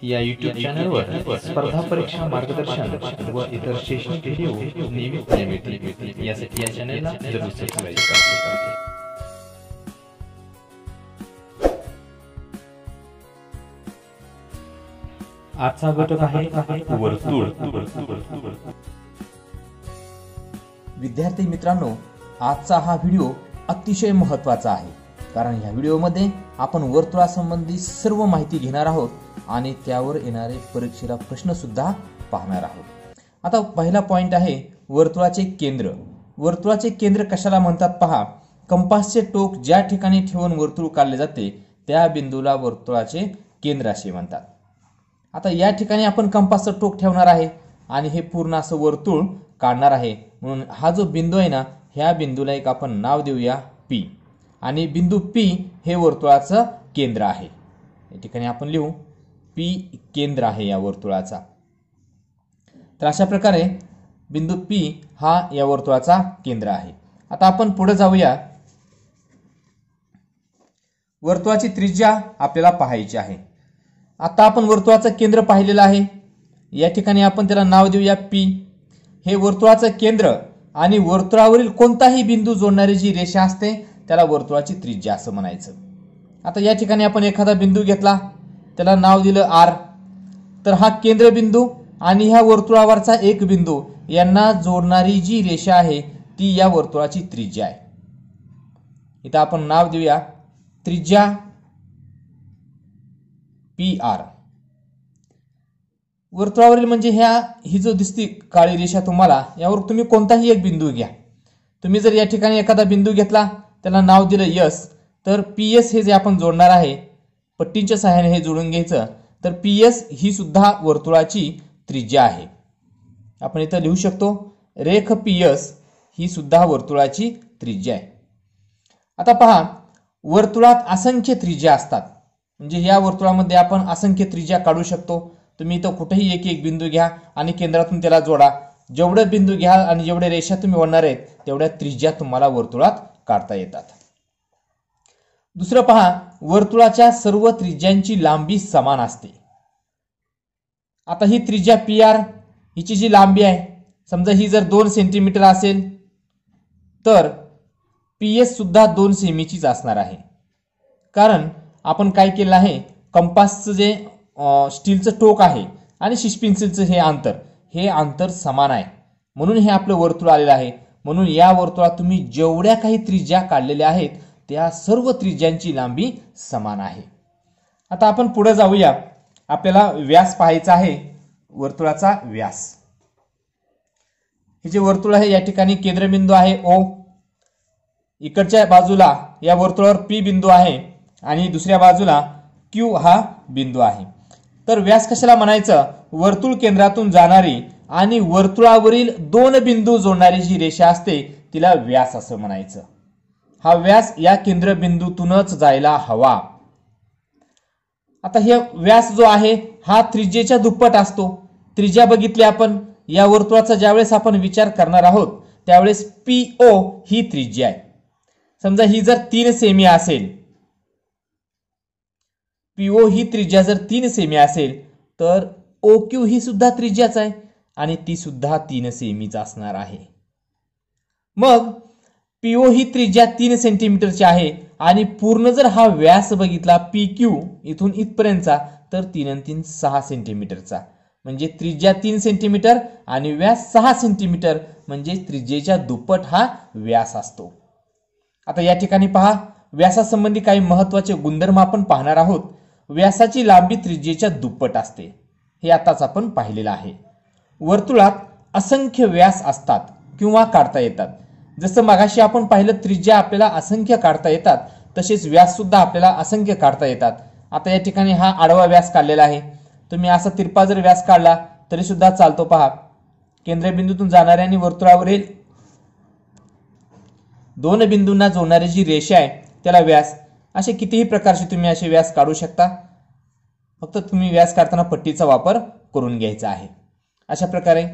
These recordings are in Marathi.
या YouTube चॅनलवर स्पर्धा परीक्षा मार्गदर्शन व इतर शैक्षणिक व्हिडिओ नियमितपणे मिळतील। यासाठी या चॅनलला जरूर सबस्क्राइब करा। आजचा घटक आहे वर्तुळ। विद्यार्थी मित्रांनो, आजचा हा व्हिडिओ अतिशय महत्त्वाचा आहे, कारण या व्हिडिओमध्ये आपण वर्तुळासंबंधी सर्व माहिती घेणार आहोत आणि त्यावर येणारे परीक्षेला प्रश्न सुद्धा पाहणार आहोत। आता पहिला पॉइंट आहे वर्तुळाचे केंद्र। वर्तुळाचे केंद्र कशाला म्हणतात पहा, कंपासचे टोक ज्या ठिकाणी ठेवून वर्तुळ काढले जाते त्या बिंदूला वर्तुळाचे केंद्र असे म्हणतात। आता या ठिकाणी आपण कंपासचं टोक ठेवणार आहे आणि हे पूर्ण असं वर्तुळ काढणार आहे, म्हणून हा जो बिंदू आहे ना, ह्या बिंदूला एक आपण नाव देऊया P, आणि बिंदू P हे वर्तुळाचं केंद्र आहे। या ठिकाणी आपण लिहू P केंद्र आहे या वर्तुळाचा। तर अशा प्रकारे बिंदू P हा या वर्तुळाचा केंद्र आहे। आता आपण पुढे जाऊया। वर्तुळाची त्रिज्या आपल्याला पाहायची आहे। आता आपण वर्तुळाचं केंद्र पाहिलेलं आहे, या ठिकाणी आपण त्याला नाव देऊया P। हे वर्तुळाचं केंद्र आणि वर्तुळावरील कोणताही बिंदू जोडणारी जी रेषा असते त्याला वर्तुळाची त्रिज्या असं म्हणायचं। आता या ठिकाणी आपण एखादा बिंदू घेतला, त्याला नाव दिलं R, तर हा केंद्रबिंदू आणि ह्या वर्तुळावरचा एक बिंदू यांना जोडणारी जी रेषा आहे ती या वर्तुळाची त्रिज्या आहे। इथं आपण नाव देऊया त्रिज्या PR। वर्तुळावरील म्हणजे ही जो दिसती काळी रेषा तुम्हाला, यावर तुम्ही कोणताही एक बिंदू घ्या। तुम्ही जर या ठिकाणी एखादा बिंदू घेतला, त्याला नाव दिलं S, तर PS हे जे आपण जोडणार आहे, पट्टींच्या सहाय्याने हे जोडून घ्यायचं, तर PS ही सुद्धा वर्तुळाची त्रिज्या आहे। आपण इथं लिहू शकतो रेख PS ही सुद्धा वर्तुळाची त्रिज्या आहे। आता पहा, वर्तुळात असंख्य त्रिज्या असतात, म्हणजे या वर्तुळामध्ये आपण असंख्य त्रिज्या काढू शकतो। तुम्ही इथं कुठेही एक एक बिंदू घ्या आणि केंद्रातून त्याला जोडा। जेवढे बिंदू घ्या आणि जेवढे रेषा तुम्ही ओढणार आहेत तेवढ्या त्रिज्या तुम्हाला वर्तुळात काढता येतात। दुसरं पहा, वर्तुळाच्या सर्व त्रिज्यांची लांबी समान असते। आता ही त्रिज्या PR हिची जी लांबी आहे, समजा ही जर 2 सेंटीमीटर असेल तर PS सुद्धा 2 सेमीचीच असणार आहे। कारण आपण काय केलं आहे, कंपासचं जे स्टीलचं टोक आहे आणि शिशपेन्सिलचं हे अंतर समान आहे, म्हणून हे आपलं वर्तुळ आलेलं आहे। म्हणून या वर्तुळात तुम्ही जेवढ्या काही त्रिज्या काढलेल्या आहेत त्या सर्व त्रिज्यांची लांबी समान आहे। आता आपण पुढे जाऊया। आपल्याला व्यास पाहायचा आहे, वर्तुळाचा व्यास। हे जे वर्तुळ आहे, या ठिकाणी केंद्रबिंदू आहे O, इकडच्या बाजूला या वर्तुळावर P बिंदू आहे आणि दुसऱ्या बाजूला Q हा बिंदू आहे। तर व्यास कशाला म्हणायचं, वर्तुळ केंद्रातून जाणारी आणि वर्तुळावरील 2 बिंदू जोडणारी जी रेषा असते तिला व्यास असं म्हणायचं। हा व्यास या केंद्रबिंदूतूनच जायला हवा। आता हे व्यास जो आहे हा त्रिज्येच्या दुप्पट असतो। त्रिज्या बघितली आपण, या वर्तुळाचा ज्यावेळेस आपण विचार करणार आहोत त्यावेळेस PO ही त्रिज्या आहे। समजा ही जर 3 सेमी असेल, PO ही त्रिज्या जर 3 सेमी असेल तर OQ ही सुद्धा त्रिज्याच आहे आणि ती सुद्धा 3 सेमीच असणार आहे। मग PO ही त्रिज्या 3 सेंटीमीटरची आहे आणि पूर्ण जर हा व्यास बघितला PQ इथून इथपर्यंतचा, तर 3 आणि 3 6 सेंटीमीटरचा, म्हणजे त्रिज्या 3 सेंटीमीटर आणि व्यास 6 सेंटीमीटर, म्हणजे त्रिज्येच्या दुप्पट हा व्यास असतो। आता या ठिकाणी पहा, व्यासासंबंधी काही महत्त्वाचे गुणधर्म आपण पाहणार आहोत। व्यासाची लांबी त्रिज्येच्या दुप्पट असते, हे आताच आपण पाहिलेलं आहे। वर्तुळात असंख्य व्यास असतात किंवा काढता येतात। जसं मगाशी आपण पाहिलं त्रिज्या आपल्याला असंख्य काढता येतात, तसेच व्यास सुद्धा आपल्याला असंख्य काढता येतात। आता या ठिकाणी हा आडवा व्यास काढलेला आहे, तुम्ही असा तिरपा जर व्यास काढला तरी सुद्धा चालतो। पहा, केंद्रबिंदूतून जाणाऱ्या आणि वर्तुळावरील 2 बिंदूंना जोडणारी जी रेषा आहे त्याला व्यास। असे कितीही प्रकारचे तुम्ही असे व्यास काढू शकता, फक्त तुम्ही व्यास काढताना पट्टीचा वापर करून घ्यायचा आहे। अशा प्रकारे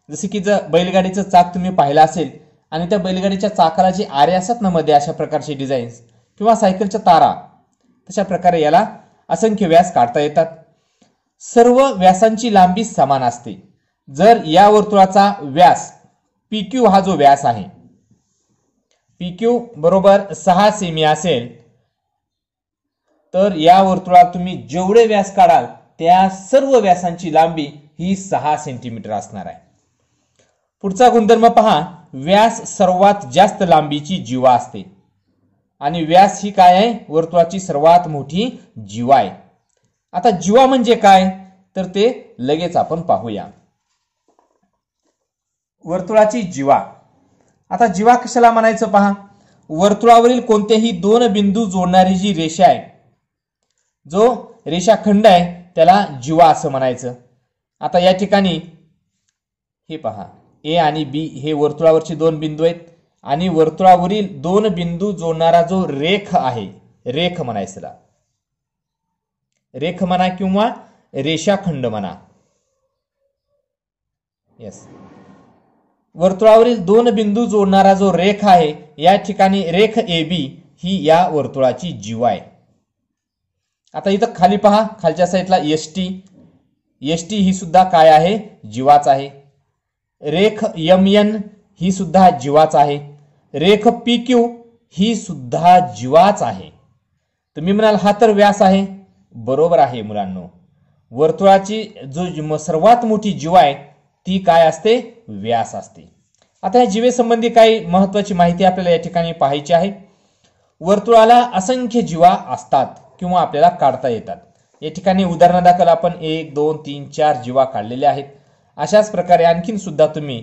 जसे की जर बैलगाडीचं चाक तुम्ही पाहिलं असेल आणि त्या बैलगाडीच्या चाकाला जे आरे असतात ना मध्ये, अशा प्रकारचे डिझाईन्स, किंवा सायकलच्या तारा, तशा प्रकारे याला असंख्य व्यास काढता येतात। सर्व व्यासांची लांबी समान असते। जर या वर्तुळाचा व्यास PQ हा जो व्यास आहे PQ बरोबर 6 सेमी असेल तर या वर्तुळात तुम्ही जेवढे व्यास काढाल त्या सर्व व्यासांची लांबी ही 6 सेंटीमीटर असणार आहे। पुढचा गुणधर्म पहा, व्यास सर्वात जास्त लांबीची जीवा असते आणि व्यास ही काय आहे, वर्तुळाची सर्वात मोठी जीवा आहे। आता जीवा म्हणजे काय तर ते लगेच आपण पाहूया। वर्तुळाची जीवा, आता जीवा कशाला म्हणायचं पहा, वर्तुळावरील कोणतेही दोन बिंदू जोडणारी जी रेषा आहे, जो रेषाखंड आहे त्याला जीवा असं म्हणायचं। आता या ठिकाणी हे पहा, ए आणि बी हे वर्तुळावरचे दोन बिंदू आहेत आणि वर्तुळावरील दोन बिंदू जोडणारा जो रेख आहे, रेख म्हणायचं, रेख म्हणा किंवा रेषाखंड म्हणा। यस, वर्तुळावरील दोन बिंदू जोडणारा जो रेख आहे, या ठिकाणी रेख AB ही या वर्तुळाची जीवा आहे। आता इथं खाली पहा, खालच्या साईडला ST ही सुद्धा काय आहे, जीवाच आहे। रेख MN ही सुद्धा जीवाच आहे। रेख PQ ही सुद्धा जीवाच आहे। तुम्ही म्हणाल हा तर व्यास आहे, बरोबर आहे मुलांनो। वर्तुळाची जो सर्वात मोठी जीवा आहे ती काय असते, व्यास असते। आता या जीवेसंबंधी काही महत्त्वाची माहिती आपल्याला या ठिकाणी पाहायची आहे। वर्तुळाला असंख्य जीवा असतात किंवा आपल्याला काढता येतात। या ठिकाणी उदाहरणादाखल आपण 1 2 3 4 जीवा काढलेल्या आहेत। अशाच प्रकारे आणखीन सुद्धा तुम्ही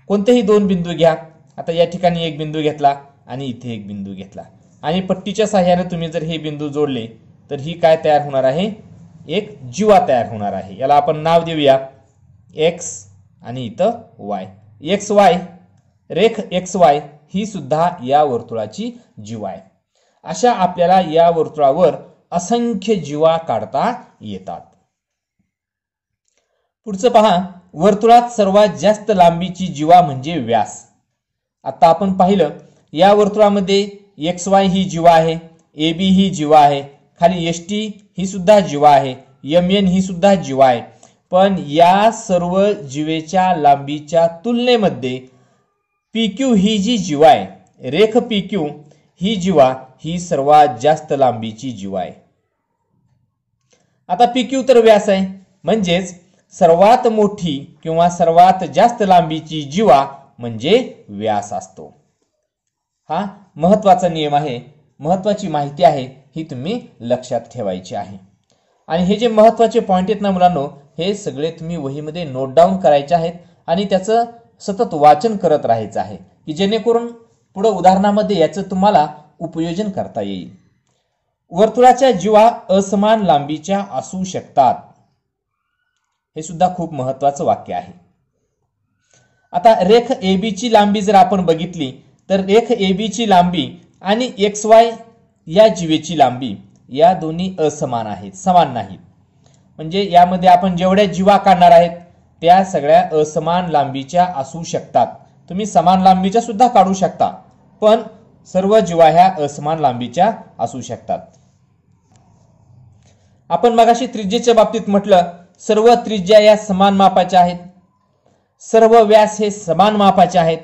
कोणतेही दोन बिंदू घ्या। आता या ठिकाणी एक बिंदू घेतला आणि इथे एक बिंदू घेतला आणि पट्टीच्या सहाय्याने तुम्ही जर हे बिंदू जोडले तर ही काय तयार होणार आहे, एक जीवा तयार होणार आहे। याला आपण नाव देऊया X आणि इथं Y। XY, रेख XY ही सुद्धा या वर्तुळाची जीवा आहे। अशा आपल्याला या वर्तुळावर असंख्य जीवा काढता येतात। पुढचं पहा, वर्तुळात सर्वात जास्त लांबीची जीवा म्हणजे व्यास। आता आपण पाहिलं या वर्तुळामध्ये XY ही जीवा आहे, AB ही जीवा आहे, खाली ST ही सुद्धा जीवा आहे, MN ही सुद्धा जीवा आहे। पण या सर्व जीवेच्या लांबीच्या तुलनेमध्ये PQ ही जी जीवा आहे, रेख PQ ही जीवा ही सर्वात जास्त लांबीची जीवा आहे। आता PQ तर व्यास आहे, म्हणजेच सर्वात मोठी किंवा सर्वात जास्त लांबीची जीवा म्हणजे व्यास असतो। हा महत्त्वाचा नियम आहे, महत्त्वाची माहिती आहे, ही तुम्ही लक्षात ठेवायची आहे। आणि हे जे महत्त्वाचे पॉइंट आहेत ना मुलांनो, हे सगळे तुम्ही वहीमध्ये नोट डाऊन करायचे आहेत आणि त्याचं सतत वाचन करत राहायचं आहे की जेणेकरून पुढे उदाहरणामध्ये याचं तुम्हाला उपयोजन करता येईल। वर्तुळाच्या जीवा असमान लांबीच्या असू शकतात, हे सुद्धा खूप महत्त्वाचं वाक्य आहे। आता रेख AB ची लांबी जर आपण बघितली तर रेख AB ची लांबी आणि XY या जीवेची लांबी या दोन्ही असमान आहेत, समान नाहीत। म्हणजे यामध्ये आपण जेवढ्या जीवा काढणार आहेत त्या सगळ्या असमान लांबीच्या असू शकतात। तुम्ही समान लांबीच्या सुद्धा काढू शकता, पण सर्व जीवा ह्या असमान लांबीच्या असू शकतात। आपण मगाशी त्रिज्येच्या बाबतीत म्हटलं सर्व त्रिज्या या समान मापाच्या आहेत, सर्व व्यास हे समान मापाचे आहेत।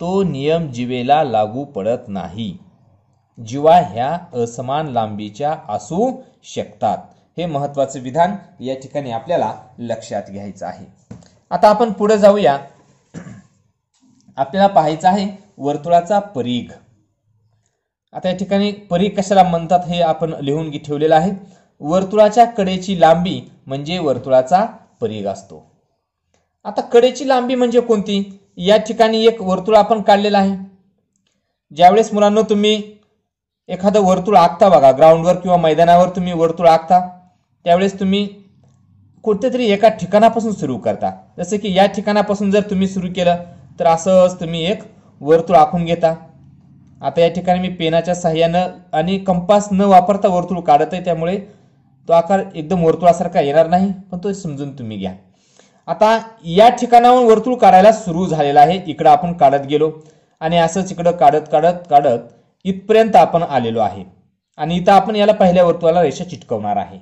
तो नियम जीवेला लागू पडत नाही, जीवा ह्या असमान लांबीच्या असू शकतात। हे महत्त्वाचे विधान या ठिकाणी आपल्याला लक्षात घ्यायचं आहे। आता आपण पुढे जाऊया, आपल्याला पाहायचं आहे वर्तुळाचा परिघ। आता या ठिकाणी परिघ कशाला म्हणतात हे आपण लिहून ठेवलेलं आहे। वर्तुळाच्या कडेची लांबी म्हणजे वर्तुळाचा परिघ असतो। आता कडेची लांबी म्हणजे कोणती, या ठिकाणी एक वर्तुळ आपण काढलेलं आहे। ज्यावेळेस मुलांना तुम्ही एखादं वर्तुळ आखता बघा, ग्राउंडवर किंवा मैदानावर तुम्ही वर्तुळ आखता त्यावेळेस तुम्ही कुठेतरी एका ठिकाणापासून सुरू करता। जसे की या ठिकाणापासून जर तुम्ही सुरू केलं तर असंच तुम्ही एक वर्तुळ आखून घेता। आता या ठिकाणी मी पेनाच्या सहाय्यानं आणि कंपास न वापरता वर्तुळ काढत आहे, त्यामुळे तो आकार एकदम वर्तुळासारखा येणार नाही, पण तो समजून तुम्ही घ्या। आता या ठिकाणाहून वर्तुळ काढायला सुरू झालेला आहे, इकडे आपण काढत गेलो आणि असंच इकडे काढत काढत काढत इथपर्यंत आपण आलेलो आहे आणि इथं आपण याला पहिल्या वर्तुळाला रेषा चिटकवणार आहे।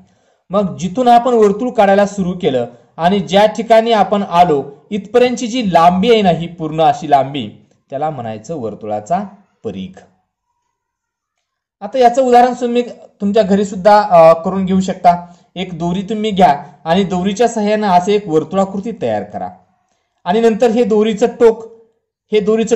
मग जिथून आपण वर्तुळ काढायला सुरू केलं आणि ज्या ठिकाणी आपण आलो इथपर्यंतची जी लांबी आहे ना, ही पूर्ण अशी लांबी, त्याला म्हणायचं वर्तुळाचा परिघ. आता याचं उदाहरण तुम्ही तुमच्या घरी सुद्धा करून घेऊ शकता. एक दोरी तुम्ही घ्या आणि दोरीच्या सहाय्याने असे एक वर्तुळाकृती तयार करा आणि नंतर हे दोरीचं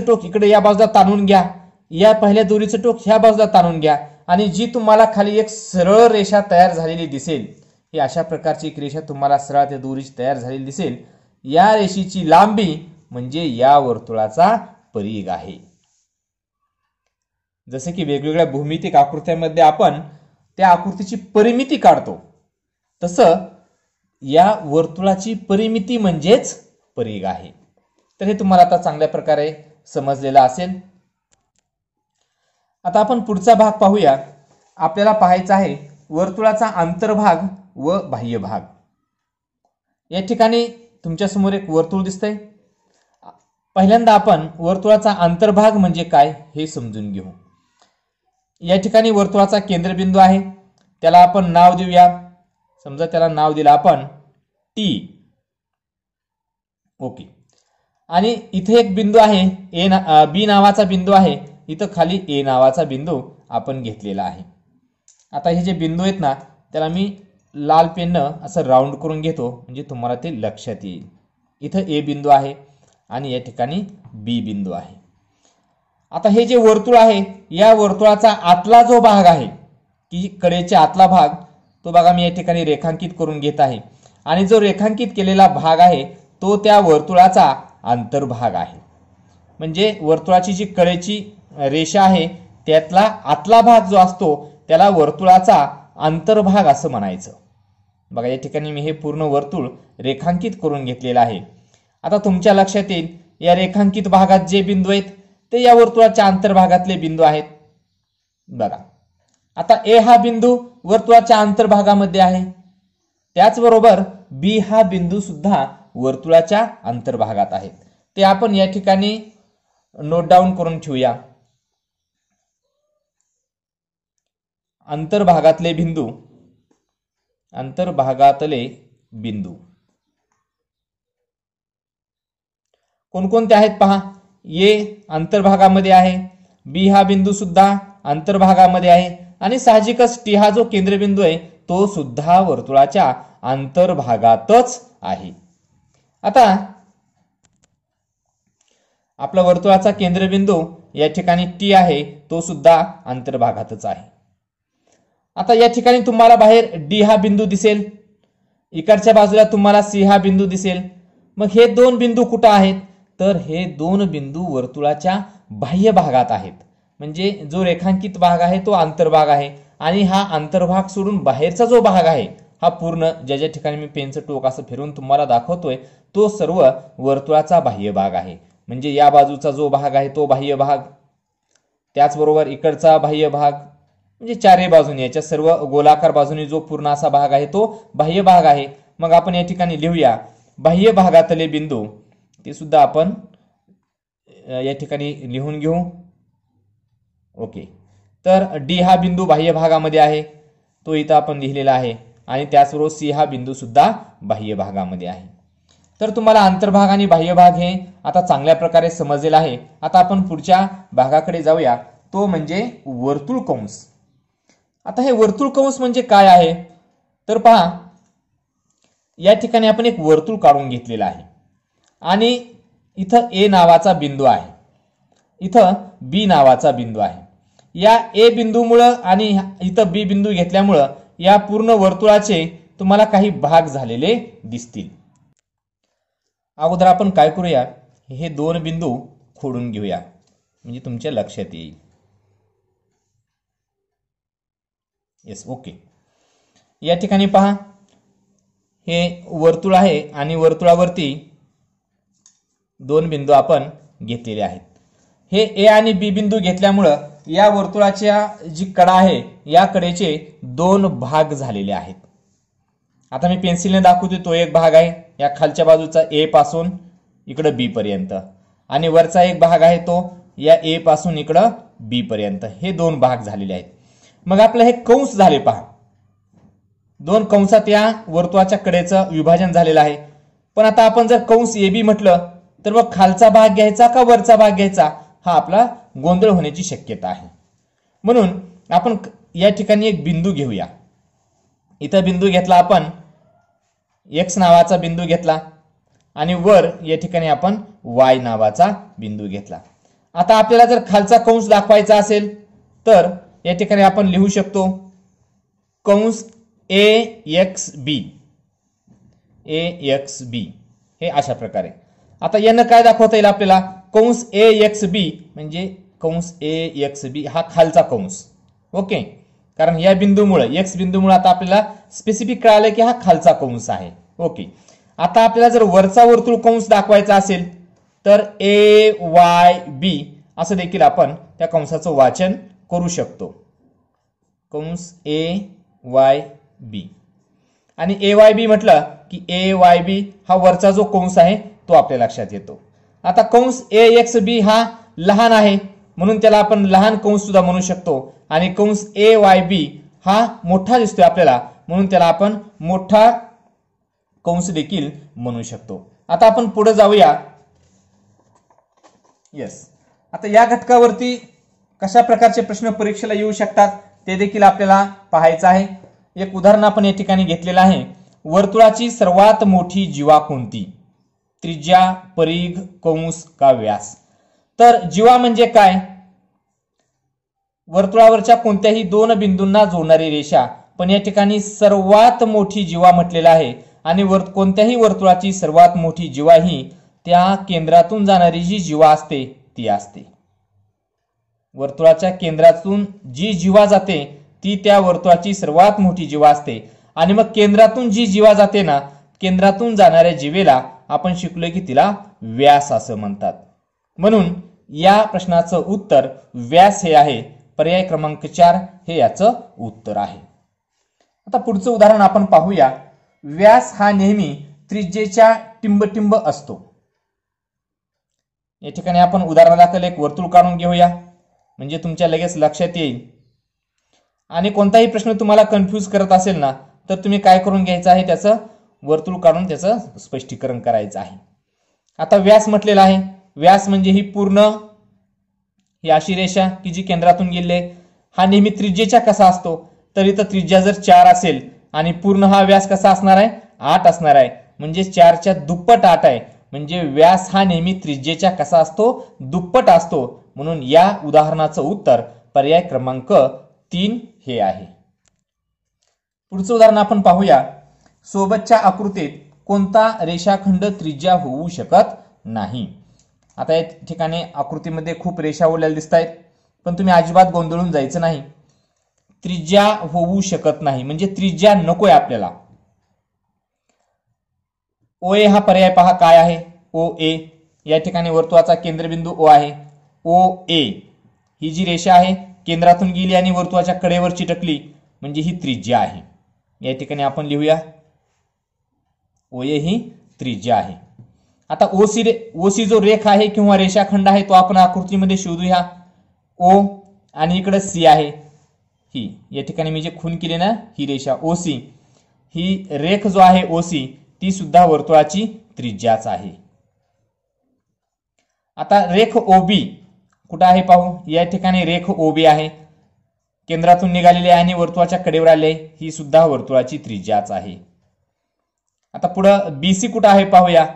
टोक इकडे या बाजूला ताणून घ्या, या पहिल्या दोरीचं टोक ह्या बाजूला ताणून घ्या आणि जी तुम्हाला खाली एक सरळ रेषा तयार झालेली दिसेल, ही अशा प्रकारची एक रेषा तुम्हाला सरळ त्या दोरीची तयार झालेली दिसेल, या रेषेची लांबी म्हणजे या वर्तुळाचा परिघ आहे. जसे की वेगवेगळ्या भूमितिक आकृत्यांमध्ये आपण त्या आकृतीची परिमिती काढतो, तसं या वर्तुळाची परिमिती म्हणजेच परिघ आहे. तर हे तुम्हाला आता चांगल्या प्रकारे समजलेलं असेल. आता आपण पुढचा भाग पाहूया. आपल्याला पाहायचा आहे वर्तुळाचा अंतर्भाग व बाह्य भाग. या ठिकाणी तुमच्या समोर एक वर्तुळ दिसतंय. पहिल्यांदा आपण वर्तुळाचा अंतर्भाग म्हणजे काय हे समजून घेऊ. या ठिकाणी वर्तुळाचा केंद्रबिंदू आहे, त्याला आपण नाव देऊया. समजा त्याला नाव दिलं आपण टी. ओके. आणि इथे एक बिंदू आहे बी नावाचा बिंदू आहे, इथं खाली ए नावाचा बिंदू आपण घेतलेला आहे. आता हे जे बिंदू आहेत ना, त्याला मी लाल पेननं असं राऊंड करून घेतो म्हणजे तुम्हाला ते लक्षात येईल. इथं ए बिंदू आहे आणि या ठिकाणी बी बिंदू आहे. आता हे जे वर्तुळ आहे, या वर्तुळाचा आतला जो भाग आहे की कडेच्या आतला भाग, तो बघा मी या ठिकाणी रेखांकित करून घेत आहे आणि जो रेखांकित केलेला भाग आहे तो त्या वर्तुळाचा अंतर्भाग आहे. म्हणजे वर्तुळाची जी कडेची रेषा आहे त्यातला आतला भाग जो असतो त्याला वर्तुळाचा अंतर्भाग असं म्हणायचं. बघा या ठिकाणी मी हे पूर्ण वर्तुळ रेखांकित करून घेतलेलं आहे. आता तुमच्या लक्षात येईल या रेखांकित भागात जे बिंदू आहेत ते या वर्तुळाच्या अंतर्भागातले बिंदू आहेत. बघा आता ए हा बिंदू वर्तुळाच्या अंतर्भागामध्ये आहे, त्याचबरोबर बी हा बिंदू सुद्धा वर्तुळाच्या अंतर्भागात आहेत. ते आपण या ठिकाणी नोट डाऊन करून ठेवूया. अंतर्भागातले बिंदू कोणकोणते आहेत पहा. ए अंतर्भागामध्ये आहे, बी हा बिंदू सुद्धा अंतर्भागामध्ये आहे आणि साहजिकच टी हा जो केंद्रबिंदू आहे तो सुद्धा वर्तुळाच्या अंतर्भागातच आहे. आता आपला वर्तुळाचा केंद्रबिंदू या ठिकाणी टी आहे, तो सुद्धा अंतर्भागातच आहे. आता या ठिकाणी तुम्हाला बाहेर डी हा बिंदू दिसेल, इकडच्या बाजूला तुम्हाला सी हा बिंदू दिसेल. मग हे दोन बिंदू कुठं आहेत, तर हे दोन बिंदू वर्तुळाच्या बाह्य भागात आहेत. म्हणजे जो रेखांकित भाग आहे तो अंतर्भाग आहे आणि हा अंतर्भाग सोडून बाहेरचा जो भाग आहे हा पूर्ण ज्या ठिकाणी मी पेनचं टोक असं फिरवून तुम्हाला दाखवतोय तो सर्व वर्तुळाचा बाह्य भाग आहे. म्हणजे या बाजूचा जो भाग आहे तो बाह्य भाग, त्याचबरोबर इकडचा बाह्य भाग, म्हणजे चारही बाजूने याच्या सर्व गोलाकार बाजूने जो पूर्ण असा भाग आहे तो बाह्य भाग आहे. मग आपण या ठिकाणी लिहूया बाह्य भागातले बिंदू, ते सुद्धा आपण या ठिकाणी लिहून घेऊ. ओके. तर डी हा बिंदू बाह्य भागामध्ये आहे, तो इथं आपण लिहिलेला आहे आणि त्याचबरोबर सी हा बिंदू सुद्धा बाह्य भागामध्ये आहे. तर तुम्हाला अंतर्भाग आणि बाह्य भाग हे आता चांगल्या प्रकारे समजलेला आहे. आता आपण पुढच्या भागाकडे जाऊया, तो म्हणजे वर्तुळ कंस. आता हे वर्तुळ कंस म्हणजे काय आहे, तर पहा या ठिकाणी आपण एक वर्तुळ काढून घेतलेला आहे आणि इथं ए नावाचा बिंदू आहे, इथं बी नावाचा बिंदू आहे. या ए बिंदूमुळं आणि इथं बी बिंदू घेतल्यामुळं या पूर्ण वर्तुळाचे तुम्हाला काही भाग झालेले दिसतील. अगोदर आपण काय करूया, हे दोन बिंदू खोडून घेऊया म्हणजे तुमच्या लक्षात येईल. येस. ओके. या ठिकाणी पहा हे वर्तुळ आहे आणि वर्तुळावरती दोन बिंदू आपण घेतलेले आहेत. हे ए आणि बी बिंदू घेतल्यामुळं या वर्तुळाच्या जी कडा आहे या कडेचे दोन भाग झालेले आहेत. आता मी पेन्सिलने दाखवतो, तो एक भाग आहे या खालच्या बाजूचा ए पासून इकडं बी पर्यंत आणि वरचा एक भाग आहे तो या ए पासून इकडं बी पर्यंत, हे दोन भाग झालेले आहेत. मग आपलं हे कंस झाले पहा. 2 कंसात या वर्तुळाच्या कडेचं विभाजन झालेलं आहे. पण आता आपण जर कंस AB म्हटलं तर मग खालचा भाग घ्यायचा का वरचा भाग घ्यायचा हा आपला गोंधळ होण्याची शक्यता आहे. म्हणून आपण या ठिकाणी एक बिंदू घेऊया. इथं बिंदू घेतला आपण, X नावाचा बिंदू घेतला आणि वर या ठिकाणी आपण Y नावाचा बिंदू घेतला. आता आपल्याला जर खालचा कंस दाखवायचा असेल तर या ठिकाणी आपण लिहू शकतो कंस AXB हे अशा प्रकारे. आता यानं काय दाखवता येईल आपल्याला, कंस AXB म्हणजे कंस AXB हा खालचा कंस. ओके, कारण या बिंदूमुळे X बिंदूमुळे आता आपल्याला स्पेसिफिक कळालं की हा खालचा कंस आहे. ओके, आता आपल्याला जर वरचा वर्तुळ कंस दाखवायचा असेल तर AYB असं देखील आपण त्या कंसाचं वाचन करू शकतो. कंस AYB आणि AYB म्हटलं की AYB हा वरचा जो कंस आहे तो आपल्या लक्षात येतो. आता कंस AXB हा लहान आहे म्हणून त्याला आपण लहान कंस सुद्धा म्हणू शकतो आणि कंस AYB हा मोठा दिसतोय आपल्याला म्हणून त्याला आपण मोठा कंस देखील म्हणू शकतो. आता आपण पुढे जाऊया. यस, आता या घटकावरती कशा प्रकारचे प्रश्न परीक्षेला येऊ शकतात ते देखील आपल्याला पाहायचं आहे. एक उदाहरण आपण या ठिकाणी घेतलेलं आहे. वर्तुळाची सर्वात मोठी जीवा कोणती? त्रिज्या, परिघ, कंस का व्यास? तर जीवा म्हणजे काय? वर्तुळावरच्या कोणत्याही 2 बिंदूंना जोडणारी रेषा, पण या ठिकाणी सर्वात मोठी जीवा म्हटलेला आहे आणि कोणत्याही वर्तुळाची सर्वात मोठी जीवा ही त्या केंद्रातून जाणारी जी जीवा असते ती असते. वर्तुळाच्या केंद्रातून जी जीवा जाते ती त्या वर्तुळाची सर्वात मोठी जीवा असते. आणि मग केंद्रातून जी जीवा जाते ना, केंद्रातून जाणाऱ्या जीवेला आपण शिकलोय की तिला व्यास असं म्हणतात. म्हणून या प्रश्नाचं उत्तर व्यास हे आहे. पर्याय क्रमांक 4 हे याचं उत्तर आहे. आता पुढचं उदाहरण आपण पाहूया. व्यास हा नेहमी त्रिज्येच्या टिंबटिंब असतो. या ठिकाणी आपण उदाहरणादाखल एक वर्तुळ काढून घेऊया म्हणजे तुमच्या लगेच लक्षात येईल. आणि कोणताही प्रश्न तुम्हाला कन्फ्यूज करत असेल ना तर तुम्ही काय करून घ्यायचं आहे, त्याचं वर्तुळ काढून त्याचं स्पष्टीकरण करायचं आहे. आता व्यास म्हटलेला आहे. व्यास म्हणजे ही पूर्ण ही अशी रेषा की जी केंद्रातून गेली आहे. हा नेहमी त्रिज्येच्या कसा असतो, तर इथं त्रिज्या जर 4 असेल आणि पूर्ण हा व्यास कसा असणार आहे, 8 असणार आहे. म्हणजे 4च्या दुप्पट 8 आहे. म्हणजे व्यास हा नेहमी त्रिज्येच्या कसा असतो, दुप्पट असतो. म्हणून या उदाहरणाचं उत्तर पर्याय क्रमांक 3 हे आहे. पुढचं उदाहरण आपण पाहूया. सोबतच्या आकृतीत कोणता रेषाखंड त्रिज्या होऊ शकत नाही? आता या ठिकाणी आकृतीमध्ये खूप रेषा ओढलेल्या दिसत आहेत, पण तुम्ही अजिबात गोंधळून जायचं नाही. त्रिज्या होऊ शकत नाही म्हणजे त्रिज्या नकोय आपल्याला. OA हा पर्याय पहा काय आहे. OA या ठिकाणी वर्तुळाचा केंद्रबिंदू O आहे. OA ही जी रेषा आहे केंद्रातून गेली आणि वर्तुळाच्या कडेवर चिटकली म्हणजे ही त्रिज्या आहे. या ठिकाणी आपण लिहूया OA ही त्रिज्या आहे. आता OC जो रेख आहे किंवा रेषाखंड आहे तो आपण आकृतीमध्ये शोधूया. O आणि इकडे C आहे. ही या ठिकाणी मी जे खून केले ना ही रेषा OC, ही रेख जो आहे OC ती सुद्धा वर्तुळाची त्रिज्याच आहे. आता रेख OB कुठे आहे पाहू. या ठिकाणी रेख OB आहे, केंद्रातून निघालेली आहे आणि वर्तुळाच्या कडेवर आले. ही सुद्धा वर्तुळाची त्रिज्याच आहे. आता पुढं BC कुठे आहे पाहूया.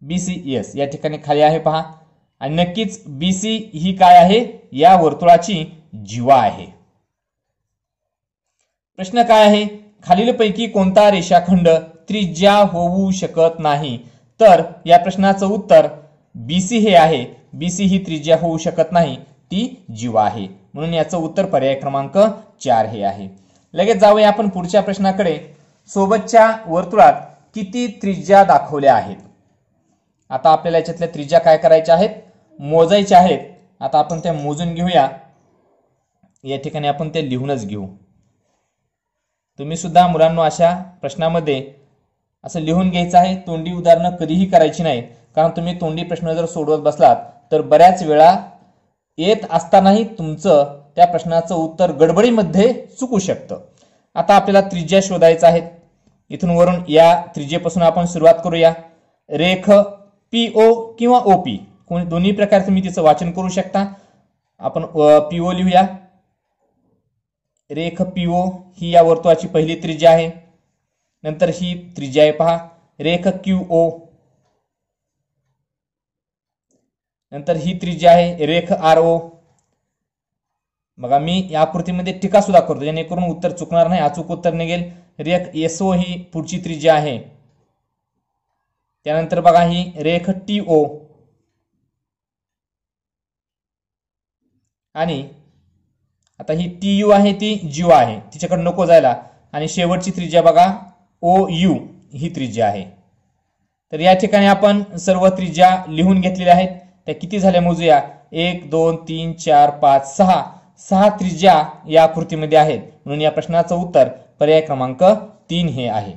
BC यस या ठिकाणी खाली आहे पहा. आणि नक्कीच BC ही काय आहे, या वर्तुळाची जीवा आहे. प्रश्न काय आहे, खालीलपैकी कोणता रेषाखंड त्रिज्या होऊ शकत नाही? तर या प्रश्नाचं उत्तर BC हे आहे. BC ही त्रिज्या होऊ शकत नाही, ती जीवा आहे. म्हणून याचं उत्तर पर्याय क्रमांक 4 हे आहे. लगेच जाऊया आपण पुढच्या प्रश्नाकडे. सोबतच्या वर्तुळात किती त्रिज्या दाखवल्या आहेत? आता आपल्याला याच्यातल्या त्रिज्या काय करायच्या आहेत, मोजायच्या आहेत. आता आपण त्या मोजून घेऊया. या ठिकाणी आपण ते लिहूनच घेऊ. तुम्ही सुद्धा मुलांनो अशा प्रश्नामध्ये असं लिहून घ्यायचं आहे. तोंडी उदाहरणं कधीही करायची नाही, कारण तुम्ही तोंडी प्रश्न जर सोडवत बसलात तर बऱ्याच वेळा येत असतानाही तुमचं त्या प्रश्नाचं उत्तर गडबडीमध्ये चुकू शकतं. आता आपल्याला त्रिज्या शोधायचा आहे. इथून वरून या त्रिज्येपासून आपण सुरुवात करूया. रेख PO किंवा OP दोन्ही प्रकारे तुम्ही तिचं वाचन करू शकता. आपण PO लिहूया. रेख PO ही या वर्तुळाची पहिली त्रिज्या आहे. नंतर ही त्रिज्या आहे पहा रेख QO. नंतर ही त्रिज्या आहे रेख RO. बघा मी या आकृतीमध्ये टीका सुद्धा करतो जेणेकरून उत्तर चुकणार नाही, अचूक उत्तर निघेल. रेख SO ही पुढची त्रिज्या आहे. त्यानंतर बघा ही रेख TO आणि आता ही TU आहे ती जीव आहे, तिच्याकडे नको जायला. आणि शेवटची त्रिज्या बघा OU ही त्रिज्या आहे. तर या ठिकाणी आपण सर्व त्रिज्या लिहून घेतलेल्या आहेत. त्या किती झाल्या मोजूया. 1 2 3 4 5 6 त्रिज्या या आकृतीमध्ये आहेत. म्हणून या प्रश्नाचं उत्तर पर्याय क्रमांक 3 हे आहे.